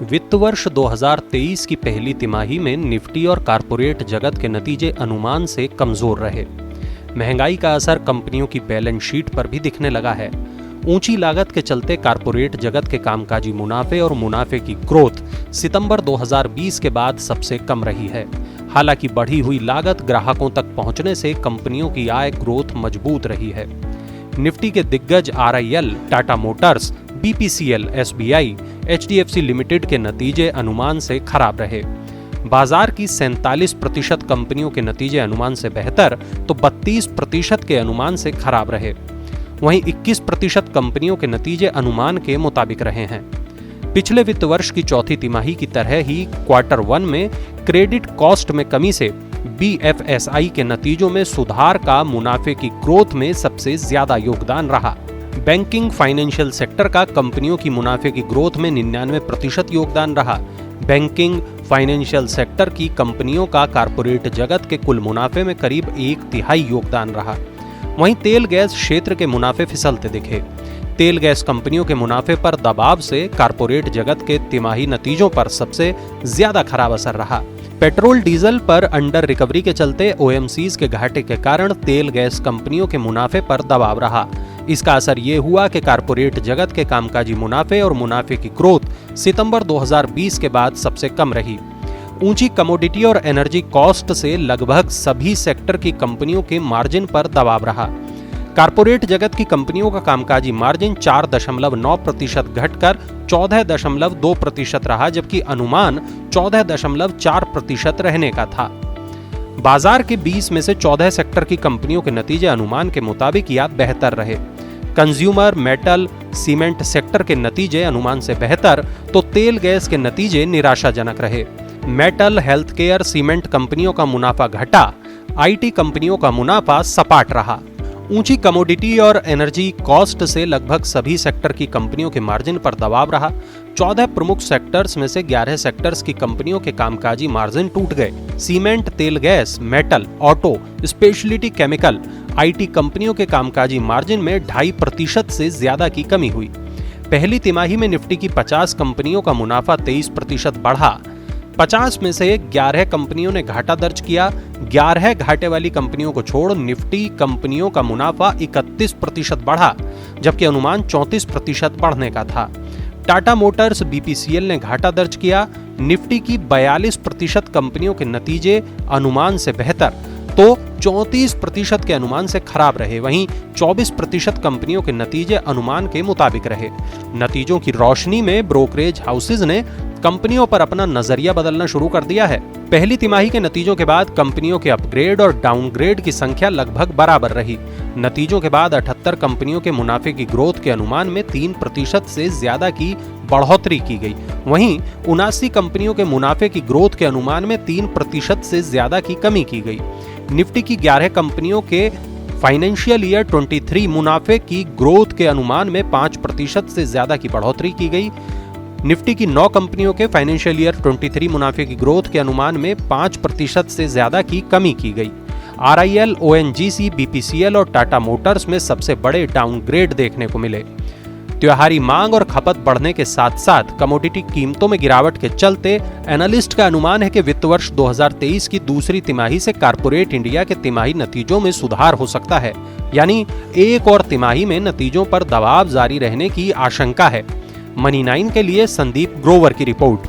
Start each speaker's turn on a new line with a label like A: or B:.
A: वित्त वर्ष 2023 की पहली तिमाही में निफ्टी और कॉर्पोरेट जगत के नतीजे अनुमान से कमजोर रहे। महंगाई का असर कंपनियों की बैलेंस शीट पर भी दिखने लगा है। ऊंची लागत के चलते कॉर्पोरेट जगत के कामकाजी मुनाफे और मुनाफे की ग्रोथ सितंबर 2020 के बाद सबसे कम रही है। हालांकि बढ़ी हुई लागत ग्राहकों तक पहुंचने से कंपनियों की आय ग्रोथ मजबूत रही है। निफ्टी के दिग्गज RIL, Tata Motors, BPCL, SBI, HDFC limited के नतीजे अनुमान से खराब रहे। बाजार की 47% कंपनियों के नतीजे अनुमान से बेहतर तो 32% के अनुमान से खराब रहे। वहीं 21% कंपनियों के नतीजे अनुमान के मुताबिक रहे हैं। पिछले वित्त वर्ष की चौथी तिमाही की तरह ही क्वार्टर 1 में क्रेडिट कॉस्ट में कमी से BFSI के नतीजों में सुधार का मुनाफे की ग्रोथ में सबसे ज्यादा योगदान रहा। बैंकिंग फाइनेंशियल सेक्टर का कंपनियों की मुनाफे की ग्रोथ में 99% योगदान रहा। बैंकिंग फाइनेंशियल सेक्टर की कंपनियों का कॉर्पोरेट जगत के कुल मुनाफे में करीब 1/3 योगदान रहा। वहीं तेल गैस क्षेत्र के मुनाफे फिसलते दिखे। तेल गैस कंपनियों के मुनाफे पर दबाव से कॉर्पोरेट जगत के तिमाही नतीजों पर सबसे ज्यादा खराब असर रहा। पेट्रोल डीजल पर अंडर रिकवरी के चलते OMCs के घाटे के कारण तेल गैस कंपनियों के मुनाफे पर दबाव रहा। इसका असर ये हुआ कि कॉर्पोरेट जगत के कामकाजी मुनाफे और मुनाफे की ग्रोथ सितंबर 2020 के बाद सबसे कम रही। ऊंची कमोडिटी और एनर्जी कॉस्ट से लगभग सभी सेक्टर की कंपनियों के मार्जिन पर दबाव रहा। कॉर्पोरेट जगत की कंपनियों का कामकाजी मार्जिन 4.9% घटकर 14.2% रहा, जबकि अनुमान 14.4% रहने का था। बाजार के 20 में से 14 सेक्टर की कंपनियों के नतीजे अनुमान के मुताबिक या बेहतर रहे। कंज्यूमर, मेटल, सीमेंट सेक्टर के नतीजे अनुमान से बेहतर तो तेल गैस के नतीजे निराशाजनक रहे। मेटल, हेल्थ केयर, सीमेंट कंपनियों का मुनाफा घटा, IT कंपनियों का मुनाफा सपाट रहा। ऊंची कमोडिटी और एनर्जी कॉस्ट से लगभग सभी सेक्टर की कंपनियों के मार्जिन पर दबाव रहा। 14 प्रमुख सेक्टर्स में से 11 सेक्टर्स की कंपनियों के कामकाजी मार्जिन टूट गए। सीमेंट, तेल gas, metal, auto, speciality chemical, IT कंपनियों के कामकाजी मार्जिन में 2.5% से ज्यादा की कमी हुई। पहली तिमाही में निफ्टी की 50 कंपनियों का मुनाफा 23% बढ़ा। 50 में से 11 कंपनियों ने घाटा दर्ज किया। 11 घाटे वाली कंपनियों को छोड़ निफ्टी कंपनियों का मुनाफा 31% बढ़ा, जबकि अनुमान 34% बढ़ने का था। टाटा मोटर्स, BPCL ने घाटा दर्ज किया। निफ्टी की 42% कंपनियों के नतीजे अनुमान से बेहतर तो 34% के अनुमान से खराब रहे। वहीं 24% कंपनियों के नतीजे अनुमान के मुताबिक रहे। नतीजों की रोशनी में ब्रोकरेज हाउसेज ने कंपनियों पर अपना नजरिया बदलना शुरू कर दिया है। पहली तिमाही के नतीजों के बाद कंपनियों के अपग्रेड और डाउनग्रेड की संख्या लगभग बराबर रही। नतीजों के बाद 78 कंपनियों के मुनाफे की ग्रोथ के अनुमान में 3% से ज्यादा की बढ़ोतरी की गई। वहीं 79 कंपनियों के मुनाफे की ग्रोथ के अनुमान में 3% से ज्यादा की कमी की गई। निफ्टी की 11 कंपनियों के फाइनेंशियल ईयर 23 मुनाफे की ग्रोथ के अनुमान में 5% से ज्यादा की बढ़ोतरी की गई। निफ्टी की 9 कंपनियों के फाइनेंशियल ईयर 23 मुनाफे की ग्रोथ के अनुमान में 5% से ज्यादा की कमी की गई। RIL, ONGC, BPCL और टाटा मोटर्स में सबसे बड़े डाउनग्रेड देखने को मिले। त्योहारी मांग और खपत बढ़ने के साथ साथ कमोडिटी कीमतों में गिरावट के चलते एनालिस्ट का अनुमान है कि वित्त वर्ष 2023 की दूसरी तिमाही से कॉर्पोरेट इंडिया के तिमाही नतीजों में सुधार हो सकता है। यानी एक और तिमाही में नतीजों पर दबाव जारी रहने की आशंका है। मनी 9 के लिए संदीप ग्रोवर की रिपोर्ट।